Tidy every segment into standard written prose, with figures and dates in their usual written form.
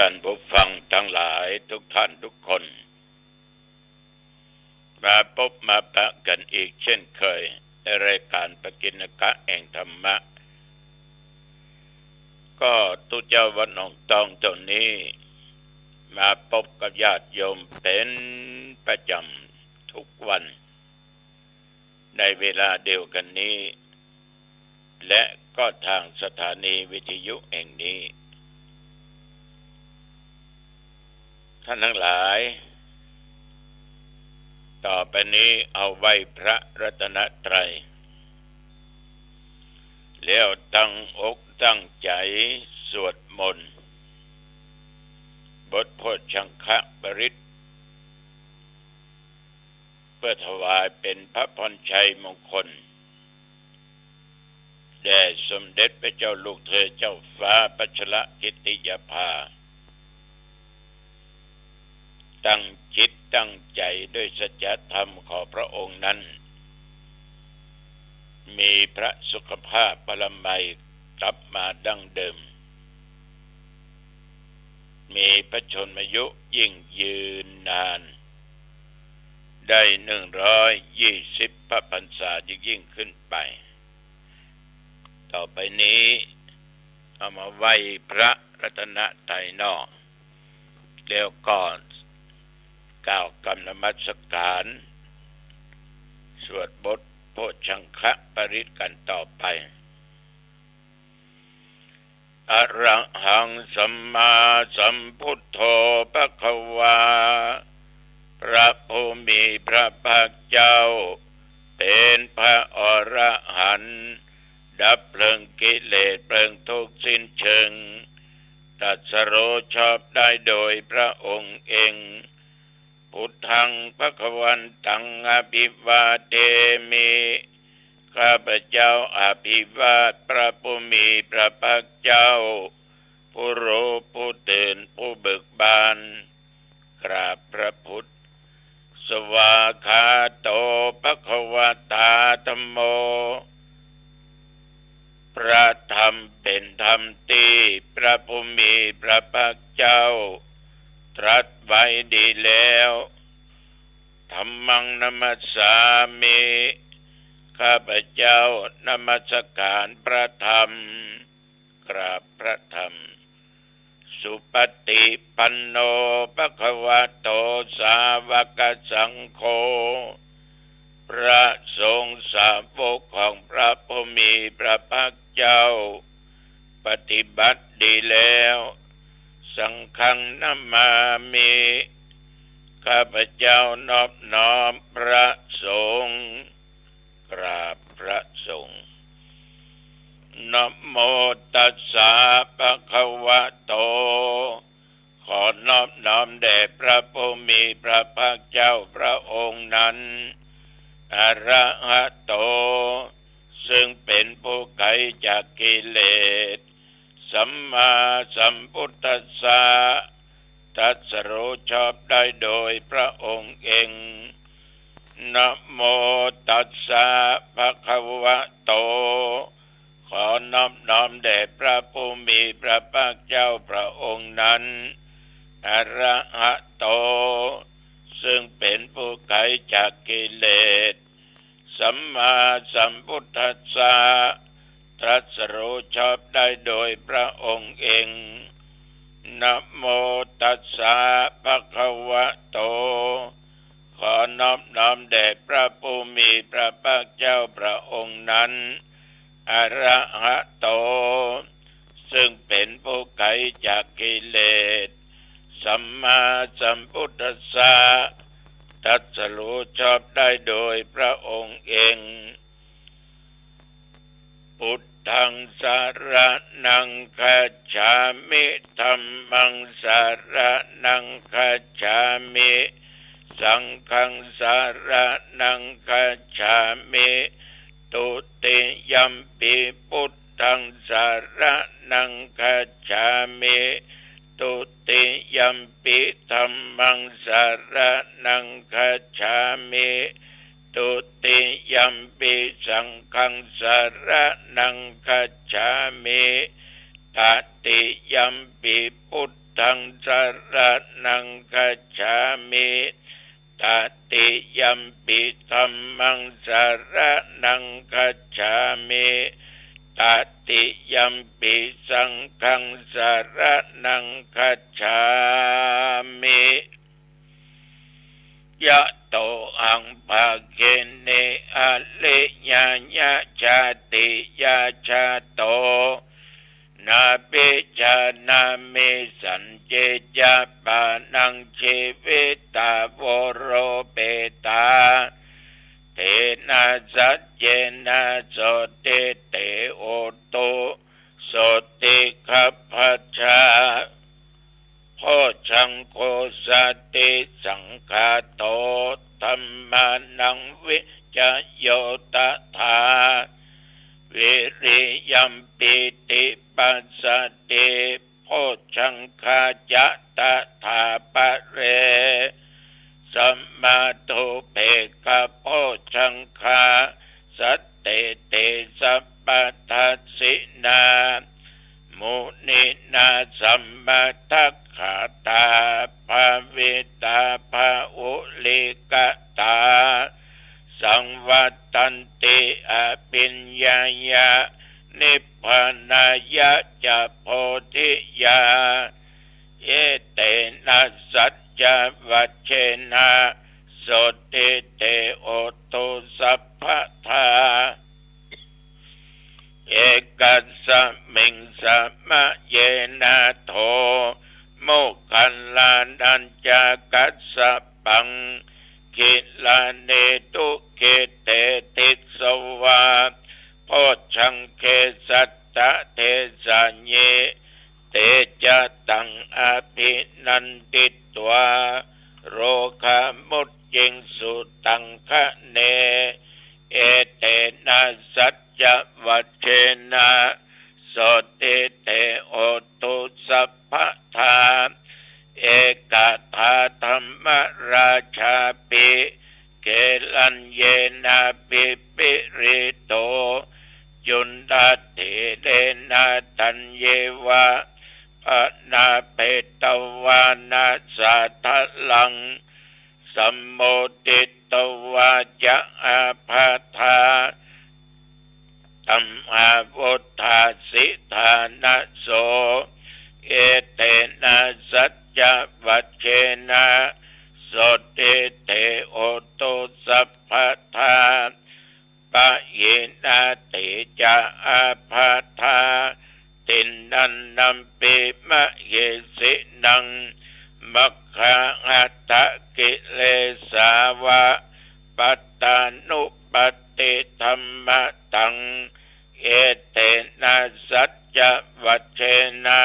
ท่านผู้ฟังทั้งหลายทุกท่านทุกคนมาพบมาปะกันอีกเช่นเคยในรายการปกิณกะแห่งธรรมะก็ทุกเจ้าวันหนองตองตรงนี้มาพบกับญาติโยมเป็นประจำทุกวันในเวลาเดียวกันนี้และก็ทางสถานีวิทยุแห่งนี้ท่านทั้งหลายต่อไปนี้เอาไว้พระรัตนตรัยแล้วตั้งอกตั้งใจสวดมนต์บทโพชฌังคปริตเพื่อถวายเป็นพระพรชัยมงคลแด่สมเด็จพระเจ้าลูกเธอเจ้าฟ้าพัชรกิติยาภาตั้งจิตตั้งใจด้วยสัจธรรมของพระองค์นั้นมีพระสุขภาพพละไมกลับมาดั้งเดิมมีพระชนมายุยิ่งยืนนานได้120 พระพรรษายิ่งขึ้นไปต่อไปนี้เอามาไหว้พระรัตนตรัยนอกแล้วก่อนกล่าวคำนมัสการสวดบทโพชฌังคปริตกันต่อไปอะระหังสัมมาสัมพุทโธภควาพระผู้มีพระภาคเจ้าเป็นพระอรหันต์ดับเพลิงกิเลสเพลิงทุกข์สิ้นเชิงตรัสรู้ชอบได้โดยพระองค์เองพุทธังภควันตังอภิวาเทมิข้าพเจ้าอภิวาทพระผู้มีพระภาคเจ้าผู้รู้ผู้ตื่นผู้เบิกบานกราบพระพุทธสวากขาโตภควตาธัมโมพระธรรมเป็นธรรมที่พระผู้มีพระภาคเจ้าตรัสไว้ดีแล้วธัมมังนัมสสามิข้าพเจ้านมัสการพระธรรมกราบพระธรรมสุปฏิปันโนภควโตสาวกสังโฆพระสงฆ์สาวกของพระผู้มีพระภาคเจ้าปฏิบัติดีแล้วสังฆังนัมมามิข้าพเจ้านอบน้อมพระสงฆ์กราบพระสงฆ์นะโมตัสสะภะคะวะโตขอนอบน้อมแด่พระผู้มีพระภาคเจ้าพระองค์นั้นอะระหะโตซึ่งเป็นผู้ไกลจากกิเลสสัมมาสัมพุทธัสสะตรัสรู้ชอบได้โดยพระองค์เองนะโมตัสสะภะคะวะโตขอนอบน้อมแด่พระผู้มีพระภาคเจ้าพระองค์นั้นอะระหะโตซึ่งเป็นผู้ไกลจากกิเลสสัมมาสัมพุทธัสสะตรัสรู้ชอบได้โดยพระองค์เองนะโมตัสสะภะคะวะโตขอนอบน้อมแด่พระผู้มีพระภาคเจ้าพระองค์นั้นอะระหะโตซึ่งเป็นผู้ไกลจากกิเลสสัมมาสัมพุทธัสสะตรัสรู้ชอบได้โดยพระองค์เองพุทธังสรณังคัจฉามิธัมมังสรณังคัจฉามิสังฆังสรณังคัจฉามิตุติยัมปิพุทธังสรณังคัจฉามิตุติยัมปิธัมมังสรณังคัจฉามิตุติยัมปิสังฆังสรณังคัจฉามิตติยัมปิพุท ธังสรณังคัจฉามิตติยัมปิธัมมังสรณังคัจฉามิตติยัมปิสังฆังสรณังคัจฉามิยะโตอังภาเกเนอะเลญาญะชาติยาชาโตนาเปจานาเมสันเจจาปานังชีวิตาวโรเปตาเทนะสัจเจนะโสติเตโอโตโสติขัพพชาโพชังโคสติสังฆาโตธัมมานังวิจโยตถาวิริยัมปิติปัสสติโพชังคาจะตถาปะเรสัมมาทุเปกะโพชังคาสัตเตเตสัพพทัสสินามุนินาสัมมาทัคขาตาภาวิตาภาอุลิกตาสังวัตตันติอภิญญายะนิพพานายะจะโพธิยาเอเตนะสัจจวัชเชนะโสติเตโอตุสัพพทาเอกัสสะมิงสะมะเยนะโทโมคคัลลานัญจกัสสะปังกิลาเนตุเกเตติสวาโพชังเคสัตตะเทสัญเยเตจะตังอภินันติตวาโรคามุจจิงสุตังคะเนเอเตนะสัจจวัชเชนะโสติเตโอตุสัพพทาเอกทาธัมมราชาปิเกลัญเยนะปิปิริโตจุนดาเถเดนะตัญเยวะภนาเปตวานาสัทธลังสัมโมติตวาจะอาภาธาธัมมาวุธาสิธานะโสเอเตนะสัจจวัชเชนะโสติเตโอตุสัพพทาปะเยนะติจะอาภาธาตินันนัมปิมะเยสินังมัคคะอัตตะกิเลสาวะปัตตานุปติธัมมะตังเอเตนะสัจจวัชเชนะ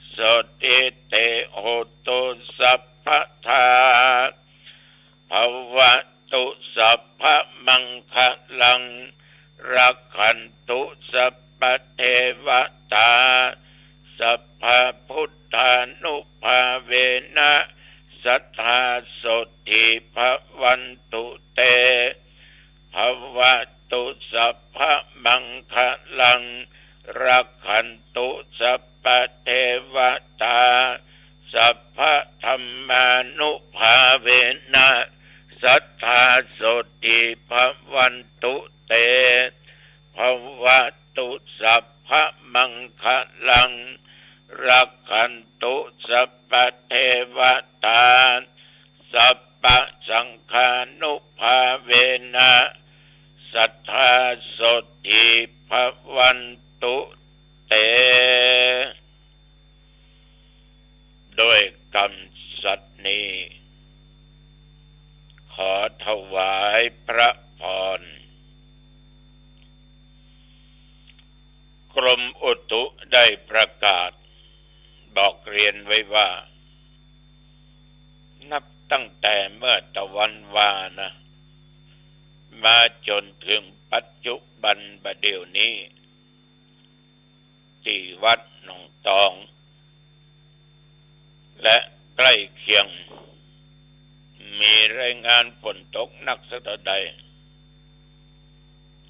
โสติเตโอตุสัพพทาภวตุสัพพมังคะลังรักขันตุสัพพเทวตาสัพพพุทธานุภาเวนะสัทธาโสติภวันตุเตภวตุสัพพมังคะลังรักขันตุสัพพเทวตาสัพพธัมมานุภาเวนะสัทธาโสติภวันตุเตภวตุสัพพมังคะลังรักขันตุสัพพเทวตาสัพพสังฆานุภาเวนะสัทธาโสติภวันตุเตโดยกรรมสัตย์นี้ขอถวายพระพรกรมอุตุได้ประกาศบอกเรียนไว้ว่านับตั้งแต่เมื่อตะวันวานะมาจนถึงปัจจุบันบัดเดี๋ยวนี้ที่วัดหนองตองและใกล้เคียงมีรายงานฝนตกหนักสักเท่าใด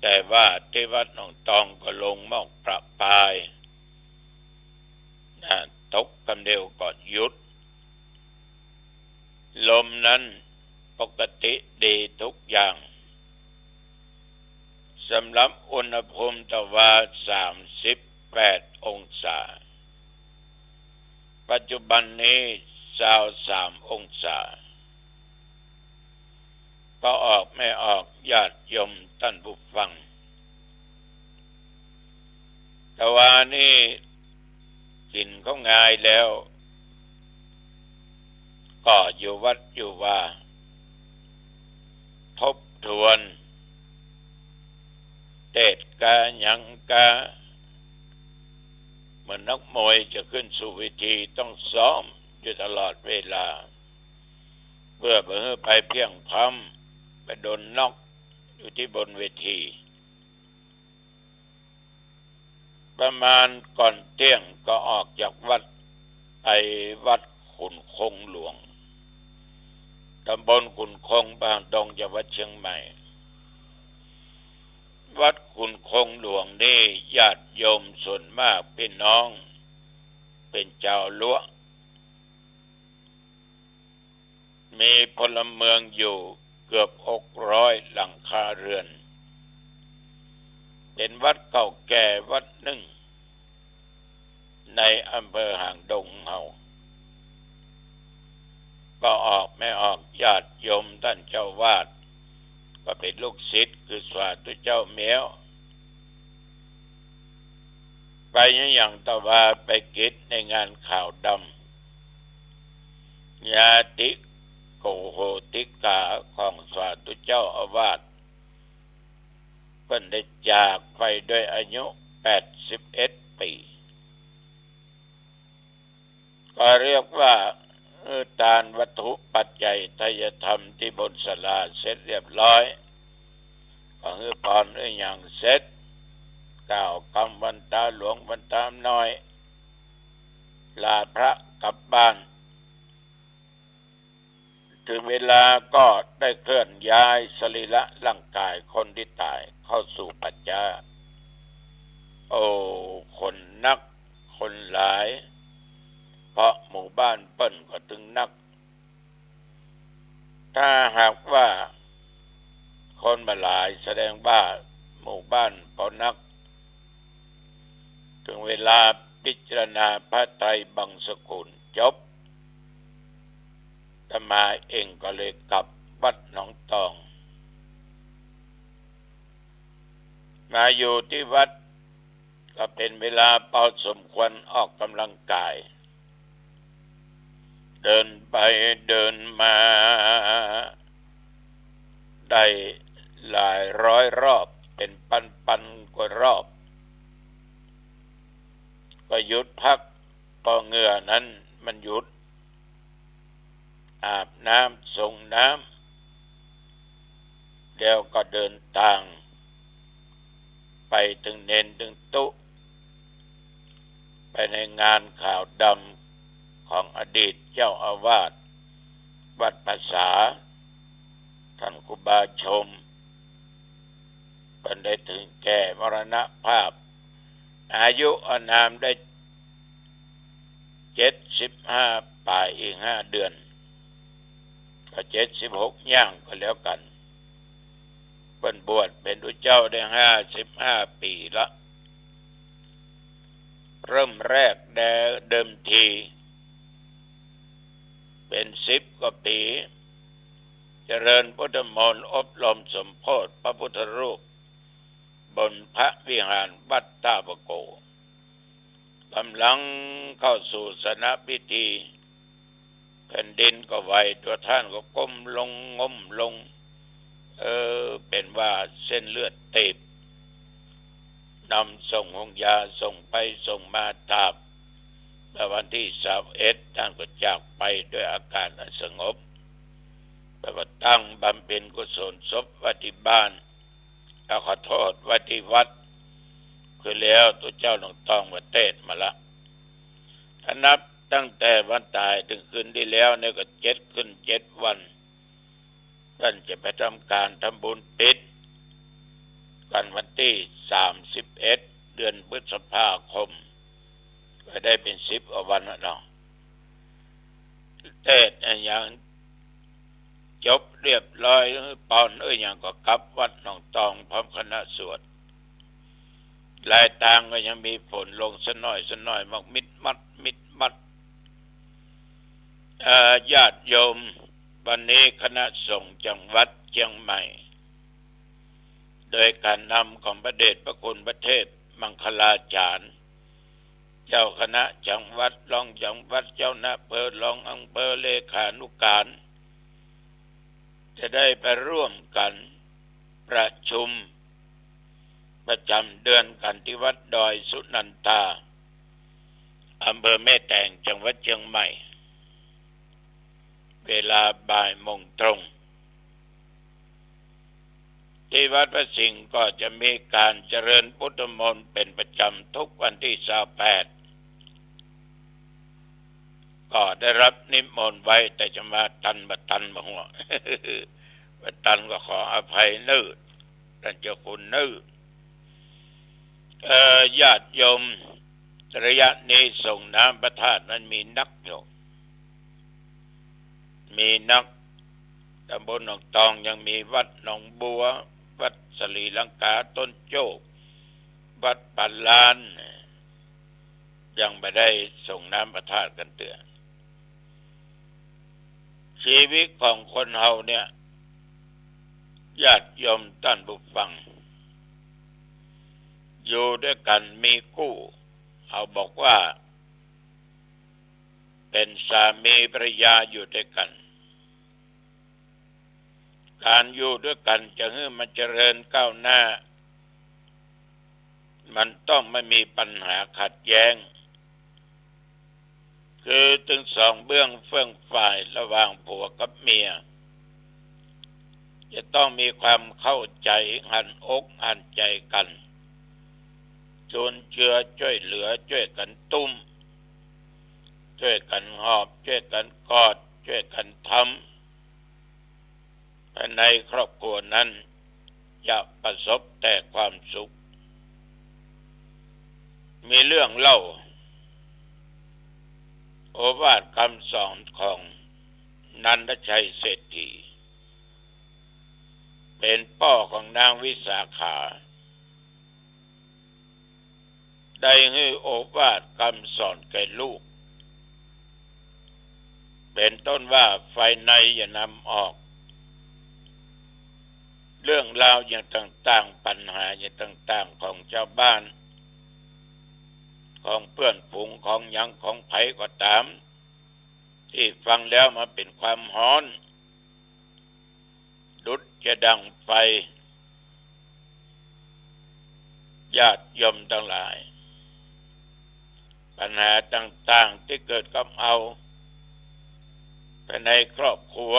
แต่ว่าที่วัดหนองตองก็ลงหมอกประปราย ตกกำเดียวก็หยุดลมนั้นปกติดีทุกอย่างสำหรับอุณหภูมิตะวัน38 องศาปัจจุบันนี้23 องศาก็ออกไม่ออกญาติโยมท่านผู้ฟังแต่ว่านี่กินเขาง่ายแล้วก็อยู่วัดอยู่ว่าทบทวนเตะกาหยังกาเหมือนนักมวยจะขึ้นสู่เวทีต้องซ้อมอยู่ตลอดเวลาเพื่อไปเพียงพร้ำไปโดนน็อกอยู่ที่บนเวทีประมาณก่อนเที่ยงก็ออกจากวัดไปวัดขุนคงหลวงตำบลขุนคงบางดงจังหวัดเชียงใหม่วัดขุนคงหลวงนี่ญาติโยมส่วนมากพี่น้องเป็นเจ้าลัวมีพลเมืองอยู่เกือบ600 หลังคาเรือนเป็นวัดเก่าแก่วัดหนึ่งในอำเภอหางดงเฮาก็ออกไม่ออกญาติโยมท่านเจ้าวาดก็เป็นลูกศิษย์คือสาธุเจ้าเมียวไปอย่างตะวาไปกิจในงานข่าวดำญาติโกโหติกาของสาธุเจ้าอาวาสเพิ่นได้จากไปด้วยอายุ81 ปีก็เรียกว่าทานวัตถุปัจจัยทายธรรมที่บนศาลาเสร็จเรียบร้อยก็คือพรอย่างเสร็จกล่าวคำวันตาหลวงวันตามน้อยลาพระกลับบ้านถึงเวลาก็ได้เคลื่อนย้ายสรีระร่างกายคนที่ตายเข้าสู่ปัจจาโอ้คนนักคนหลายเพราะหมู่บ้านเปิ้นก็ถึงนักถ้าหากว่าคนมาหลายแสดงว่าหมู่บ้านก็นักถึงเวลาพิจารณาพระไตรบังสกุลจบอาตมาเองก็เลยกลับวัดหนองตองมาอยู่ที่วัดก็เป็นเวลาพอสมควรออกกำลังกายเดินไปเดินมาได้หลายร้อยรอบเป็นพันกว่ารอบก็หยุดพักพอเหงื่อนั้นมันหยุดอาบน้ำส่งน้ำเดี๋ยวก็เดินทางไปถึงเนนถึงตุไปในงานข่าวดำของอดีตเจ้าอาวาสวัดภาษาท่านครูบาชมเป็นได้ถึงแก่มรณภาพอายุอานามได้75 ป่ายอีก5 เดือนก็76ย่างก็แล้วกันเป็นบวชเป็นพระเจ้าได้55 ปีละเริ่มแรกเดิมทีเป็น10 กว่าปีเจริญพุทธมนต์อบรมสมโภชพระพุทธรูปบนพระวิหารวัดท่าประโกกำลังเข้าสู่สนพิธีแผ่นดินก็ไหวตัวท่านก็ก้มลงง้มลงเป็นว่าเส้นเลือดตีบนำส่งหงยาส่งไปส่งมาตามเมื่อวันที่21ท่านก็จากไปด้วยอาการสงบแล้วก็ตั้งบำเพ็ญกุศลศพไว้ที่บ้านขอโทษไว้ที่วัดคือแล้วตัวเจ้าหลวงตองมาเทศมาละถ้านับตั้งแต่วันตายถึงคืนที่แล้วเนี่ยก็7 วันท่านจะไปทำการทำบุญปิดกันวันที่31 เดือนพฤษภาคมก็ ก็ได้เป็น10 วันแล้วเนาะเทศอย่างจบเรียบร้อยปอนอย่างก็กลับวัดหนองตองพร้อมคณะสวดลายตางก็ยังมีฝนลงสักหน่อยมักมิดมัดญาติโยมวันนี้คณะสงฆ์จังหวัดเชียงใหม่โดยการนำของพระเดชพระคุณพระเทพมังคลาจารย์เจ้าคณะจังหวัดรองจังหวัดเจ้าหน้าอำเภอรองอำเภอเลขานุการจะได้ไปร่วมกันประชุมประจำเดือนกันที่วัดดอยสุนันทาอำเภอแม่แตงจังหวัดเชียงใหม่เวลาบ่ายโมงตรงที่วัดพระสิงห์ก็จะมีการเจริญพุทธมนต์เป็นประจำทุกวันที่28ก็ได้รับนิมนต์ไว้แต่จะมาตันมาหัว มาตันก็ขออภัยนื่อท่านเจ้าคุณนื่อญาติโยมระยะนี้ส่งน้ำพระธาตุนั้นมีนักอยู่มีนักตำบลหนองตองยังมีวัดหนองบัววัดสลีลังกาต้นโจกวัดปันลานยังไม่ได้ส่งน้ำพระธาตุกันเตือนชีวิตของคนเฮาเนี่ยญาติโยมท่านผู้ฟังอยู่ด้วยกันมีคู่เขาบอกว่าเป็นสามีภรรยาอยู่ด้วยกันการอยู่ด้วยกันจะให้มันเจริญก้าวหน้ามันต้องไม่มีปัญหาขัดแย้งคือถึงสองเบื้องเฟื่องฝ่ายระหว่างผัวกับเมียจะต้องมีความเข้าใจหันอกหันใจกันจุนเจือช่วยเหลือช่วยกันตุ้มช่วยกันหอบช่วยกันกอดช่วยกันทำภายในครอบครัวนั้นจะประสบแต่ความสุขมีเรื่องเล่าโอวาทคำสอนของนันทชัยเศรษฐีเป็นพ่อของนางวิสาขาได้ให้โอวาทคำสอนแก่ลูกเป็นต้นว่าไฟในอย่านำออกเรื่องราวอย่างต่างๆปัญหาอย่างต่างๆของชาวบ้านของเพื่อนฝูงของหยังของไผก็ตามที่ฟังแล้วมาเป็นความฮ้อนดุจจะดังไฟญาติโยมทั้งหลายปัญหาต่างๆที่เกิดกับเอาภายในครอบครัว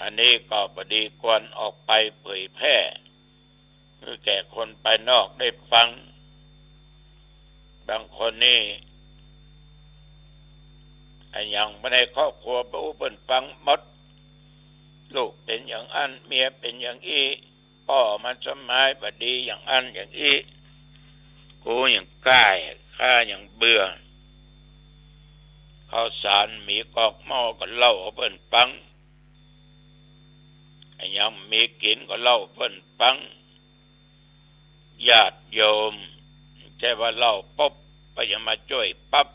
อันนี้ก็พอดีควรออกไปเผยแพร่คือแก่คนภายนอกได้ฟังบางคนนี่อย่างไม่ได้ครอบครัวผู้เปิ่นฟังหมดลูกเป็นอย่างอันเมียเป็นอย่างอีพ่อมันสมัยพอดีอย่างอันอย่างอีกูอย่างใกล้ข้าอย่างเบื่อข้าวสารมีกอกหม้อก็เล่าเปิ่นฟังยังมีกินก็เล่าเพิ่นฟังญาติโยมใช่ว่าเล่าปุ๊บก็จะมาช่วยปั๊บ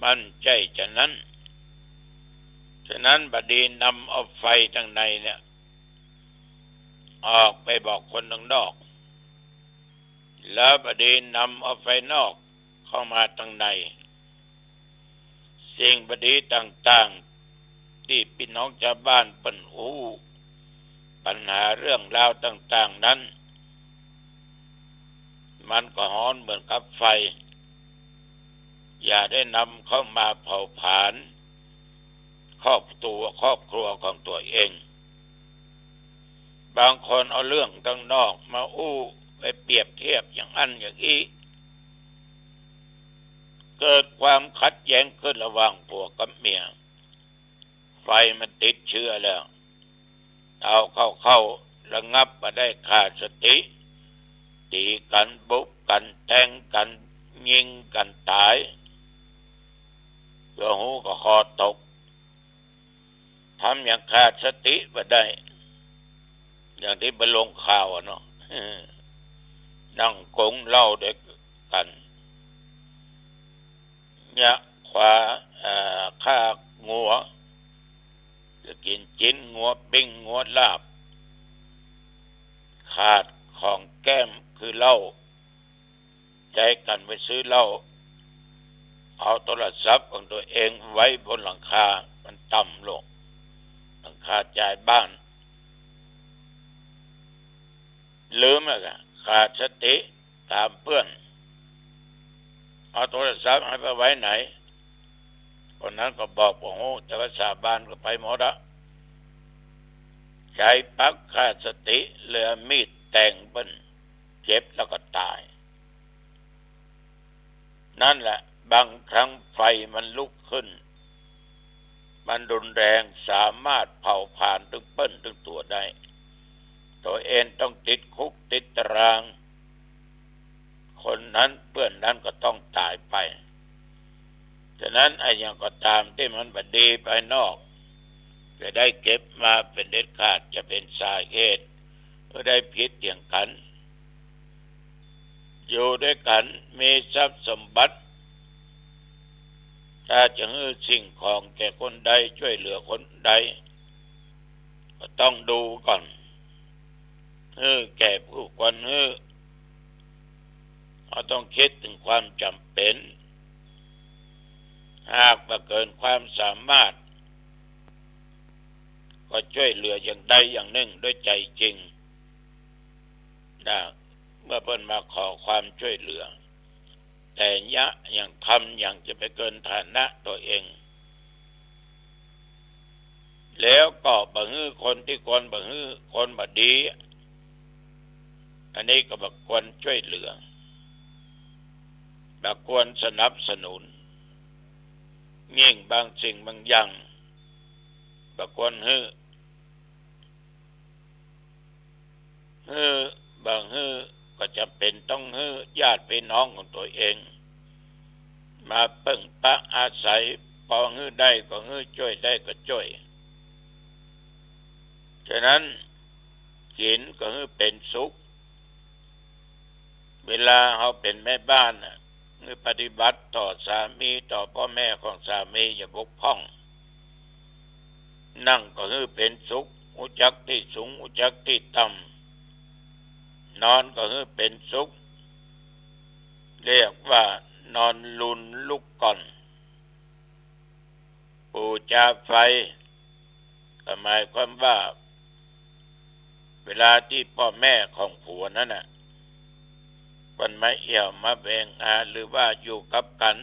มันใจฉะนั้นบัดนี้นำเอาไฟทางในเนี่ยออกไปบอกคนทางนอกแล้วบัดนี้นำเอาไฟนอกเข้ามาทางในสิ่งบัดนี้ต่างๆที่พี่น้องชาวบ้านเปิ้นหูปัญหาเรื่องราวต่างๆนั้นมันก็ฮ้อนเหมือนกับไฟอย่าได้นำเข้ามาเผาผลาญครอบครัวของตัวเองบางคนเอาเรื่องข้างนอกมาไปเปรียบเทียบอย่างอันอย่างนี้เกิดความขัดแย้งขึ้นระหว่างผัวกับเมียไฟมันติดเชื้อแล้วเอาเข้าระงับมาได้ขาดสติตีกันบุกกันแทงกัน ยิงกันตายตัวหูก็คอตกทำอย่างขาดสติบ่ได้อย่างที่ไปลงข่าวเนาะนั่งกงเหล้าเด็กกันยะขวาฆ่างัวจะกินจิ้นงัวปิ้งงัวลาบขาดของแก้มคือเหล้าใจกันไปซื้อเหล้าเอาโทรศัพท์ของตัวเองไว้บนหลังคามันต่ำลงหลังคาจ่ายบ้านลืมอะขาดสติตามเพื่อนเอาโทรศัพท์ให้ไปไว้ไหนคนนั้นก็บอกว่าโอ้แต่ว่าสาบานก็ไปหมดละใช้ปักขาดสติเลือมีดแทงเปิ้นเจ็บแล้วก็ตายนั่นแหละบางครั้งไฟมันลุกขึ้นมันรุนแรงสามารถเผาผลาญถึงเปิ้นถึงตัวได้ตัวเองต้องติดคุกติดตารางคนนั้นเพื่อนนั้นก็ต้องตายไปฉะนั้นไอ้อย่างก็ตามที่มันบดีภายนอกจะได้เก็บมาเป็นเด็ดขาดจะเป็นสาเหตุเพื่อได้ผิดอย่างกันอยู่ด้วยกันมีทรัพย์สมบัติถ้าจะให้สิ่งของแก่คนใดช่วยเหลือคนใดก็ต้องดูก่อนแก่ผู้ควรเราต้องคิดถึงความจำเป็นหากว่าเกินความสามารถก็ช่วยเหลืออย่างใดอย่างหนึ่งด้วยใจจริงนะเมื่อเพิ่นมาขอความช่วยเหลือแต่ยะอย่างทำอย่างจะไปเกินฐานะตัวเองแล้วก็บ่ฮื้อคนที่ควรบ่ฮื้อคนบ่ดีอันนี้ก็บ่ควรช่วยเหลือบ่ควรสนับสนุนยิ่งบางสิ่งบางอย่างบ่ควรฮื้อบางฮื้อก็จำเป็นต้องฮื้อญาติพี่น้องของตัวเองมาเพิ่งปะอาศัยพอฮื้อได้ก็ฮื้อช่วยได้ก็ช่วยฉะนั้นศีลก็ฮื้อเป็นสุขเวลาเขาเป็นแม่บ้านฮื้อปฏิบัติต่อสามีต่อพ่อแม่ของสามีอย่าบกพร่องนั่งก็ฮื้อเป็นสุขอุจักที่สูงอุจักที่ต่ำนอนก็ฮื้อเป็นสุขเรียกว่านอนลุนลุกก่อนปูจาไฟก็หมายความว่าเวลาที่พ่อแม่ของผัวนั้นน่ะมันไม่เอี่ยวมาแบ่งหรือว่าอยู่กับกัน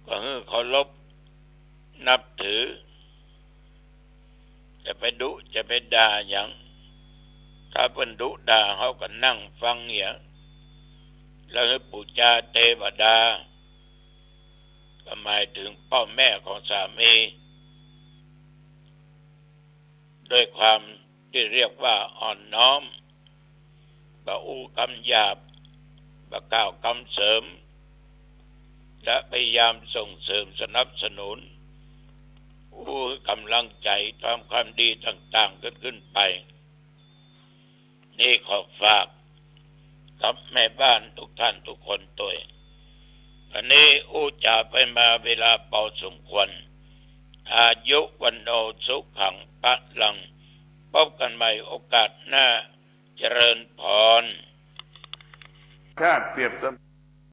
ก็ฮื้อเคารพนับถือจะไปดุจะไปด่าอย่างถ้าเพิ่นดุด่าเขาก็นั่งฟังเหี่ยแล้วให้ปูจาเทวดาก็หมายถึงพ่อแม่ของสามีด้วยความที่เรียกว่าอ่อนน้อมบ่อู้คำหยาบบ่กล่าวคำเสริมและพยายามส่งเสริมสนับสนุนอู้กำลังใจทำความดีต่างๆขึ้นไปนี่ขอฝากกับแม่บ้านทุกท่านทุกคนตัวอันนี้อู้จาไปมาเวลาพอสมควรอายุวันโนสุขังพลังพบกันใหม่โอกาสหน้าเจริญพรชาติเปรียบเสมือน